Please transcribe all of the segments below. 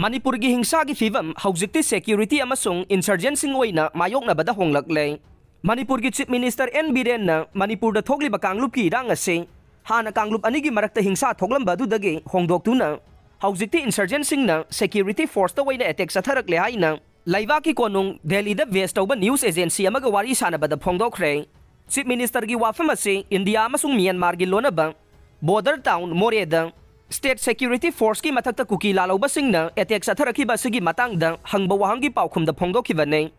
Manipur gi hingsa gi fivam hausikti security amasung insurgency oina mayoknabada honglakle. Manipur gi Chief Minister N Biren na Manipur da thokliba kanglup ki irang ase hana kanglup anigi marakta hingsa thoklamba dudagi hongdoktuna hausikti insurgency na security force ta oina attack satharakle haina laiba ki konung Delhi da west tauba news agency amaga wari sanabada phongdokre. Chief Minister gi wafam ase India amasung Myanmar gi lonaba border town Moreda State Security Force ki mathakta kuki lalauba singna attack satharakiba sigi matangda hangba wahangi paukhumda phongdokhibane.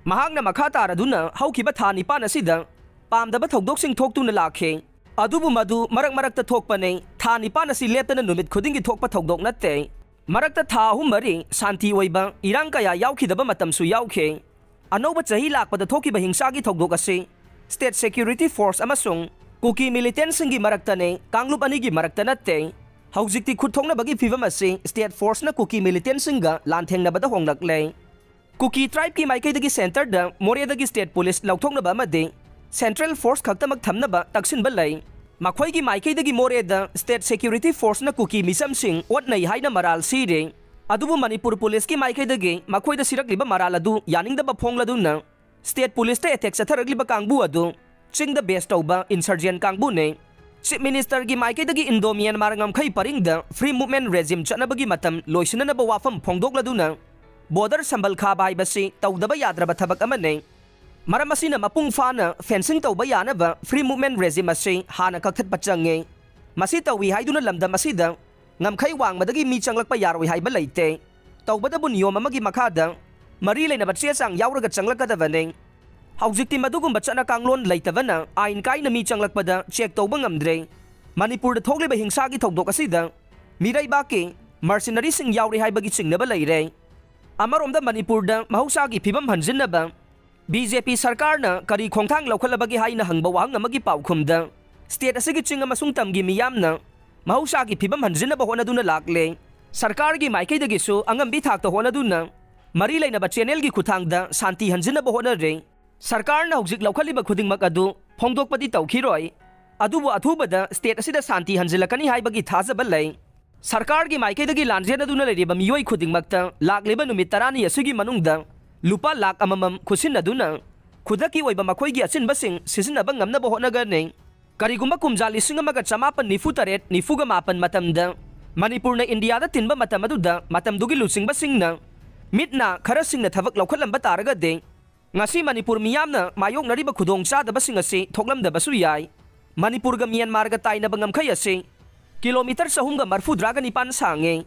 Mahangna makha taraduna haukiba tha nipan asida pamdaba thokdoksing thoktuna lakhe. Adubu madu marak-marakta thokpane tha nipan asi leptana numit khudingi thokpa thokdok natte. Marakta tha ahum mari santi oiba irang kaya yaukidaba matamsu yaukhe. Anoba chahi lakpada thokiba hingsagi thokdok ase State Security Force amasung kuki militant singi maraktane kanglup anigi marakta natte. Haujikti khutthongna bagi fivam ase State Force na kuki militant singa lanthengna honglakle. Kuki tribe ki maikai dagi center da Moreda dagi state police lauthokna ba made Central Force khaktamak thamna ba taksin balai. Makhoi gi maikai dagi Moreda State Security Force na kuki misam sing ot nai haina maral sire. Adubu Manipur Police ki maikai dagi makhoi da sirakliba maral adu yaning da ba phongladu na State Police ta attack satharagliba kangbu adu ching da best tauba insurgent kangbu ne. Chief Minister gi maikai dagi Indo Myanmar ngamkhai paringda free movement regime chanabagi matam loisinana ba wafam phongdokladuna border sambal khaba haibasi tawdaba yadraba thabak amane. Maram asina mapung fana fencing tawba yanaba free movement regime ase hana kakhthatpa change. Masi tawi haiduna lamdam asida ngamkhai wangmadagi mi changlakpa yaroi haiba leite. Tawbadabu niyom amagi makhada mari leina batse sang yauraga changlakadabane. Haujikti madugumba chana kanglon leitavana ain kaina mi changlakpada check tawba ngamdre. Manipur da thogliba hingsagi thokdok asida mirai baki mercenary sing yauri haibagi chingnaba leire. Amarom da Manipur da mahusagi phibam hanjinnaba BJP sarkar na kari khongthang laukhallabagi haina hangba wahang amagi paukhumda state asigi ching amasung tamgi miyamna mahusagi phibam hanjinnaba honaduna lakle. Sarkar gi maikai dagi su angambi thakta honaduna mari leinaba channel gi khuthangda santi hanjinnaba honare. Sarkar na hujik laukhalliba khudingmak adu phongdokpadi tawkhiroi adubu athubada state asida santi hanjilakani haibagi thajaba lei. Sarkar gi maikai dagi lanjena duna leriba miyoi khudingmakta lakleba numit tarani asigi manungda lupa lak amamam khusin aduna khudaki oiba makhoi gi achin basing sisinaba ngamnaba honagane. Karigumba kumjali singamaga chamapan nifu taret nifuga mapan matamda Manipur na India da tinba matam aduda matamdugi lusing basingna mitna khara singna thabak laukhalamba taraga de ngasi Manipur miyamna mayok nariba khudong chadaba sing ase thoklamdaba su yai. Manipur ga Myanmar ga tainaba ngamkhai ase kilometer sahumga marfu draga nipan sange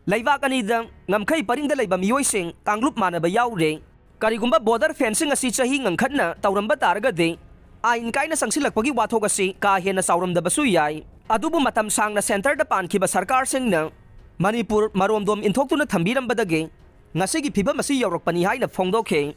laiba kanida ngamkhai paringda laiba miyoi sing kanglup manaba yaure. Karigumba border fencing asi chahi ngangkhatna tauramba taraga de ain kaina sangsilakpagi wathok asi ka hena sauramdaba su yai. Adubu matam sangna center da pankhiba sarkar singna Manipur maromdom inthokuna thambirambadagi ngasigi phibam asi yaurakpani haina phongdokhe.